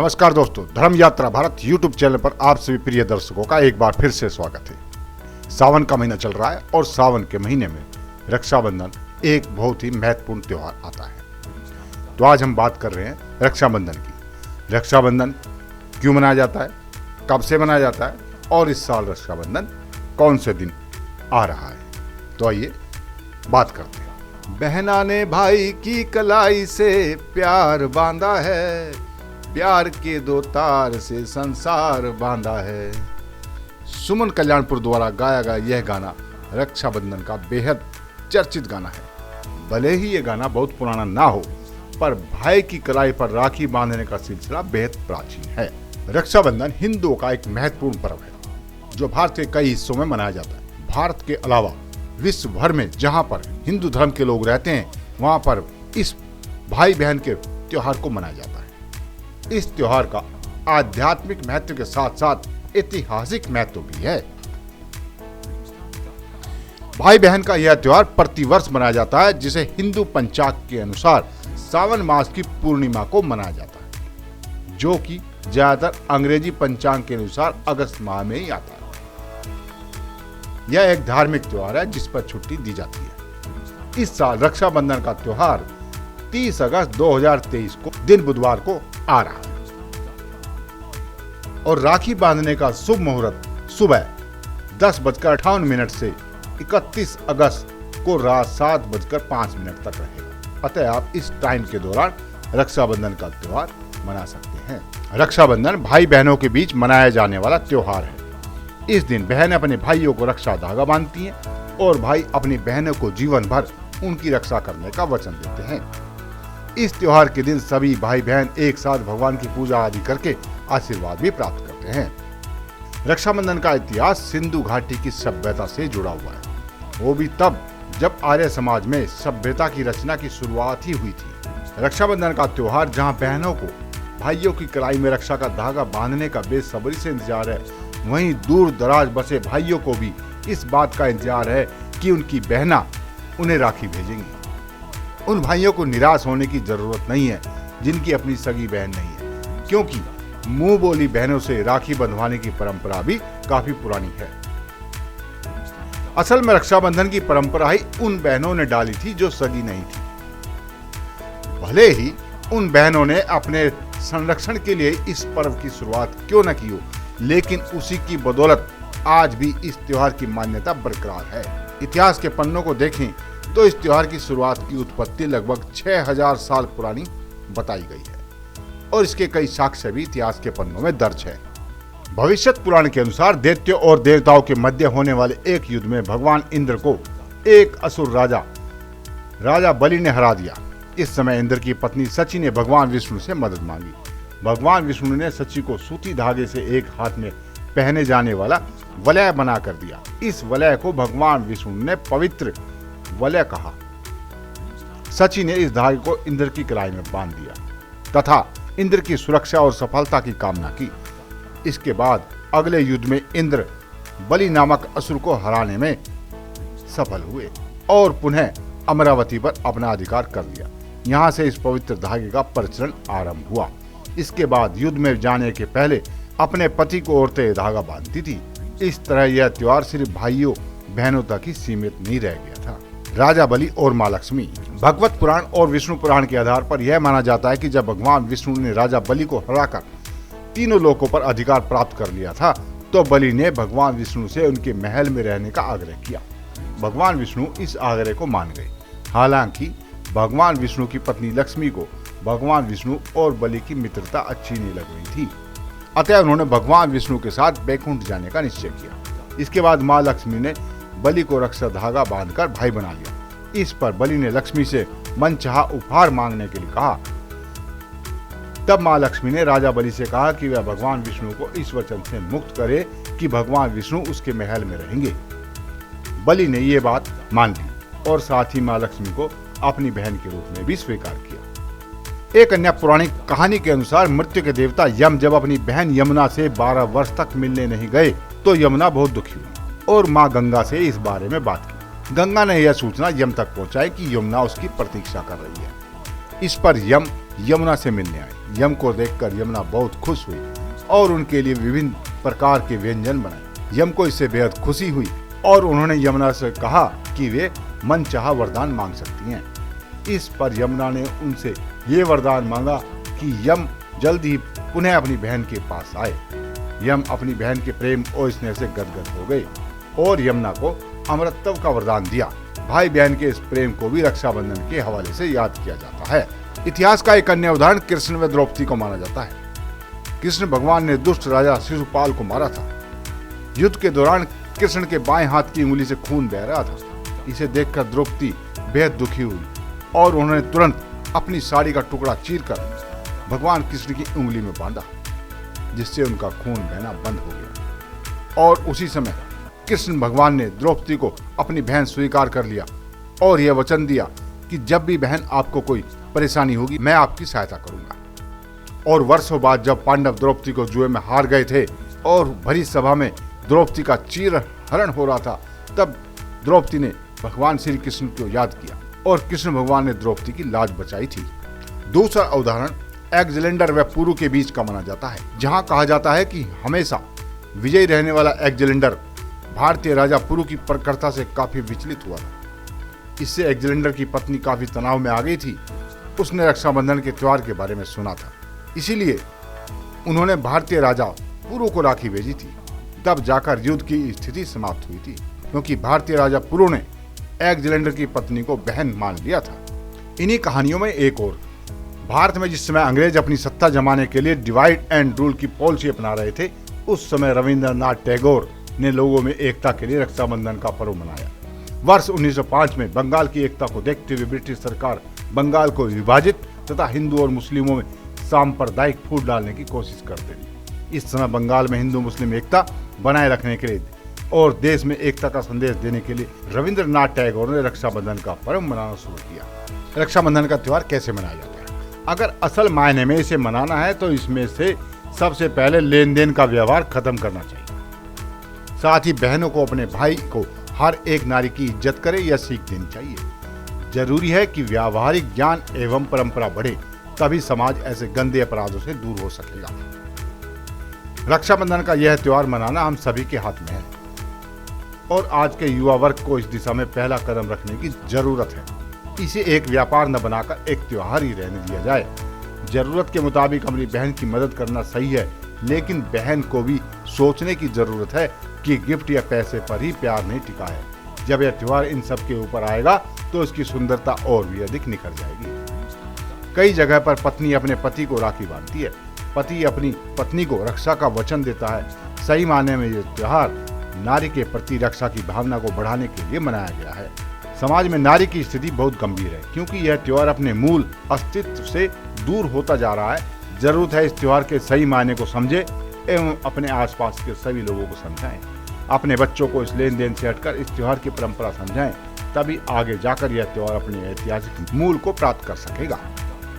नमस्कार दोस्तों, धर्म यात्रा भारत यूट्यूब चैनल पर आप सभी प्रिय दर्शकों का एक बार फिर से स्वागत है। सावन का महीना चल रहा है और सावन के महीने में रक्षाबंधन एक बहुत ही महत्वपूर्ण त्योहार आता है। तो आज हम बात कर रहे हैं रक्षाबंधन की। रक्षाबंधन क्यों मनाया जाता है, कब से मनाया जाता है और इस साल रक्षाबंधन कौन से दिन आ रहा है, तो आइए बात करते हैं। बहना ने भाई की कलाई से प्यार बांधा है, प्यार के दो तार से संसार बांधा है। सुमन कल्याणपुर द्वारा गाया गया यह गाना रक्षाबंधन का बेहद चर्चित गाना है। भले ही यह गाना बहुत पुराना ना हो, पर भाई की कलाई पर राखी बांधने का सिलसिला बेहद प्राचीन है। रक्षाबंधन हिंदुओं का एक महत्वपूर्ण पर्व है जो भारत के कई हिस्सों में मनाया जाता है। भारत के अलावा विश्व भर में जहां पर हिंदू धर्म के लोग रहते हैं, वहां पर इस भाई बहन के त्योहार को मनाया जाता है। इस त्योहार का आध्यात्मिक महत्व के साथ साथ ऐतिहासिक महत्व भी है। भाई बहन का यह त्योहार प्रतिवर्ष मनाया जाता है, जिसे हिंदू पंचांग के अनुसार सावन मास की पूर्णिमा को मनाया जाता है, जो कि ज्यादातर अंग्रेजी पंचांग के अनुसार अगस्त माह में ही आता है। यह एक धार्मिक त्योहार है जिस पर छुट्टी दी जाती है। इस साल रक्षाबंधन का त्योहार 30 अगस्त 2023 को दिन बुधवार को आ रहा है और राखी बांधने का शुभ मुहूर्त सुबह 10:58 से 31 अगस्त को रात 7:05 तक रहेगा। अतः आप इस टाइम के दौरान रक्षाबंधन का त्योहार मना सकते हैं। रक्षाबंधन भाई बहनों के बीच मनाया जाने वाला त्योहार है। इस दिन बहन अपने भाइयों को रक्षा धागा बांधती हैं और भाई अपनी बहनों को जीवन भर उनकी रक्षा करने का वचन देते हैं। इस त्योहार के दिन सभी भाई बहन एक साथ भगवान की पूजा आदि करके आशीर्वाद भी प्राप्त करते हैं। रक्षाबंधन का इतिहास सिंधु घाटी की सभ्यता से जुड़ा हुआ है, वो भी तब जब आर्य समाज में सभ्यता की रचना की शुरुआत ही हुई थी। रक्षाबंधन का त्योहार जहां बहनों को भाइयों की कलाई में रक्षा का धागा बांधने का बेसब्री से इंतजार है, वहीं दूर दराज बसे भाइयों को भी इस बात का इंतजार है कि उनकी बहना उन्हें राखी भेजेंगी। उन भाइयों को निराश होने की जरूरत नहीं है जिनकी अपनी सगी बहन नहीं है, क्योंकि मुंह बोली बहनों से राखी बंधवाने की परंपरा भी काफी पुरानी है। असल में रक्षाबंधन की परंपरा ही उन बहनों ने डाली थी जो सगी नहीं थी। भले ही उन बहनों ने अपने संरक्षण के लिए इस पर्व की शुरुआत क्यों न की हो, लेकिन उसी की बदौलत आज भी इस त्योहार की मान्यता बरकरार है। इतिहास के पन्नों को देखें तो इस त्योहार की शुरुआत की उत्पत्ति लगभग 6000 साल पुरानी बताई गई है और इसके कई साक्ष्य भी इतिहास के पन्नों में दर्ज है। भविष्य पुराण के अनुसार दैत्यों और देवताओं के मध्य होने वाले एक युद्ध में भगवान इंद्र को एक असुर राजा बलि ने हरा दिया। इस समय इंद्र की पत्नी सची ने भगवान विष्णु से मदद मांगी। भगवान विष्णु ने सची को सूती धागे से एक हाथ में पहने जाने वाला वलय बना कर दिया। इस वलय को भगवान विष्णु ने पवित्र वलय कहा। सची ने इस धागे को इंद्र की कलाई में बांध दिया तथा इंद्र की सुरक्षा और सफलता की कामना की। इसके बाद अगले युद्ध में इंद्र बलि नामक असुर को हराने में सफल हुए और पुनः अमरावती पर अपना अधिकार कर लिया। यहाँ से इस पवित्र धागे का प्रचलन आरंभ हुआ। इसके बाद युद्ध में जाने के पहले अपने पति को औरतें धागा बांधती थी। इस तरह यह त्योहार सिर्फ भाइयों बहनों तक ही सीमित नहीं रह गया था। राजा बलि और माँ लक्ष्मी। भगवत पुराण और विष्णु पुराण के आधार पर यह माना जाता है कि जब भगवान विष्णु ने राजा बलि को हराकर तीनों लोकों पर अधिकार प्राप्त कर लिया था, तो बलि ने भगवान विष्णु से उनके महल में रहने का आग्रह किया। भगवान विष्णु इस आग्रह को मान गए। हालांकि भगवान विष्णु की पत्नी लक्ष्मी को भगवान विष्णु और बलि की मित्रता अच्छी नहीं लग रही थी, अतः उन्होंने भगवान विष्णु के साथ बैकुंठ जाने का निश्चय किया। इसके बाद माँ लक्ष्मी ने बलि को रक्षा धागा बांधकर भाई बना लिया। इस पर बलि ने लक्ष्मी से मनचाहा उपहार मांगने के लिए कहा। तब माँ लक्ष्मी ने राजा बलि से कहा कि वह भगवान विष्णु को इस वचन से मुक्त करे कि भगवान विष्णु उसके महल में रहेंगे। बलि ने ये बात मान ली और साथ ही माँ लक्ष्मी को अपनी बहन के रूप में भी स्वीकार किया। एक अन्य पौराणिक कहानी के अनुसार मृत्यु के देवता यम जब अपनी बहन यमुना से 12 वर्ष तक मिलने नहीं गए, तो यमुना बहुत दुखी हुई और माँ गंगा से इस बारे में बात की। गंगा ने यह सूचना यम तक पहुंचाई कि यमुना उसकी प्रतीक्षा कर रही है। इस पर यम यमुना से मिलने आए। यम को देखकर यमुना बहुत खुश हुई और उनके लिए विभिन्न प्रकार के व्यंजन बनाए। यम को इससे बेहद खुशी हुई और उन्होंने यमुना से कहा कि वे मनचाहा वरदान मांग सकती हैं। इस पर यमुना ने उनसे ये वरदान मांगा कि यम जल्द ही पुनः अपनी बहन के पास आए। यम अपनी बहन के प्रेम और स्नेह से गदगद हो गए और यमुना को अमरत्व का वरदान दिया। भाई बहन के इस प्रेम को भी रक्षाबंधन के हवाले से याद किया जाता है। इतिहास का एक अन्य उदाहरण कृष्ण व द्रौपदी को माना जाता है। कृष्ण भगवान ने दुष्ट राजा शिशुपाल को मारा था। युद्ध के दौरान कृष्ण के बाएं हाथ की उंगली से खून बह रहा था। इसे देखकर द्रौपदी बेहद दुखी हुई और उन्होंने तुरंत अपनी साड़ी का टुकड़ा चीरकर भगवान कृष्ण की उंगली में बांधा, जिससे उनका खून बहना बंद हो गया। और उसी समय कृष्ण भगवान ने द्रौपदी को अपनी बहन स्वीकार कर लिया और यह वचन दिया कि जब भी बहन आपको कोई परेशानी होगी मैं आपकी सहायता करूंगा। और वर्षों बाद जब पांडव द्रौपदी को जुए में हार गए थे और भरी सभा में द्रौपदी का चीर हरण हो रहा था, तब द्रौपदी ने भगवान श्री कृष्ण को याद किया और कृष्ण भगवान ने द्रौपदी की लाज बचाई थी। दूसरा उदाहरण एलेक्जेंडर व पुरु के बीच का माना जाता है, जहां कहा जाता है कि हमेशा विजयी रहने वाला एलेक्जेंडर भारतीय राजा पुरु की प्रखरता से काफी विचलित हुआ था। इससे एलेक्जेंडर की पत्नी काफी तनाव में आ गई थी। उसने रक्षाबंधन के त्योहार के बारे में सुना था, इसीलिए उन्होंने भारतीय राजा पुरु को राखी भेजी थी। तब जाकर युद्ध की स्थिति समाप्त हुई थी, क्योंकि भारतीय राजा पुरु ने एलेक्जेंडर की पत्नी को बहन मान लिया था। इन्हीं कहानियों में एक और, भारत में जिस समय अंग्रेज अपनी सत्ता जमाने के लिए डिवाइड एंड रूल की पॉलिसी अपना रहे थे, उस समय रविंद्रनाथ टैगोर ने लोगों में एकता के लिए रक्षाबंधन का पर्व मनाया। वर्ष 1905 में बंगाल की एकता को देखते हुए ब्रिटिश सरकार बंगाल को विभाजित तथा हिंदू और मुस्लिमों में सांप्रदायिक फूट डालने की कोशिश करते रही। इस समय बंगाल में हिंदू मुस्लिम एकता बनाए रखने के लिए और देश में एकता का संदेश देने के लिए रविंद्रनाथ टैगोर ने रक्षाबंधन का पर्व मनाना शुरू किया। रक्षाबंधन का त्योहार कैसे मनाया जाता है? अगर असल मायने में इसे मनाना है तो इसमें से सबसे पहले लेन देन का व्यवहार खत्म करना चाहिए। साथ ही बहनों को अपने भाई को हर एक नारी की इज्जत करे यह सीख देनी चाहिए। जरूरी है कि व्यावहारिक ज्ञान एवं परंपरा बढ़े, तभी समाज ऐसे गंदे अपराधों से दूर हो सकेगा। रक्षाबंधन का यह त्योहार मनाना हम सभी के हाथ में है और आज के युवा वर्ग को इस दिशा में पहला कदम रखने की जरूरत है। इसे एक व्यापार न बनाकर एक त्योहार ही रहने दिया जाए। जरूरत के मुताबिक अपनी बहन की मदद करना सही है, लेकिन बहन को भी सोचने की जरूरत है कि गिफ्ट या पैसे पर ही प्यार नहीं टिका है। जब यह त्योहार इन सब के ऊपर आएगा तो इसकी सुंदरता और भी अधिक निखर जाएगी। कई जगह पर पत्नी अपने पति को राखी बांधती है, पति अपनी पत्नी को रक्षा का वचन देता है। सही मायने में यह त्योहार नारी के प्रति रक्षा की भावना को बढ़ाने के लिए मनाया गया है। समाज में नारी की स्थिति बहुत गंभीर है, क्योंकि यह त्योहार अपने मूल अस्तित्व से दूर होता जा रहा है। जरूरत है इस त्योहार के सही मायने को समझे एवं अपने आसपास के सभी लोगों को समझाएं। अपने बच्चों को इस लेन देन से हटकर इस त्योहार की परंपरा समझाएं, तभी आगे जाकर यह त्योहार अपने ऐतिहासिक मूल को प्राप्त कर सकेगा।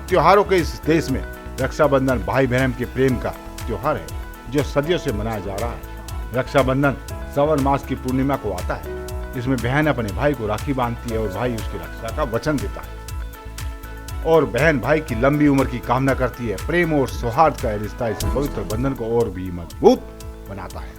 त्योहारों के इस देश में रक्षाबंधन भाई बहन के प्रेम का त्योहार है, जो सदियों से मनाया जा रहा है। रक्षाबंधन श्रावण मास की पूर्णिमा को आता है, जिसमें बहन अपने भाई को राखी बांधती है और भाई उसकी रक्षा का वचन देता है और बहन भाई की लंबी उम्र की कामना करती है। प्रेम और सौहार्द का रिश्ता इस पवित्र बंधन को और भी मजबूत बनाता है।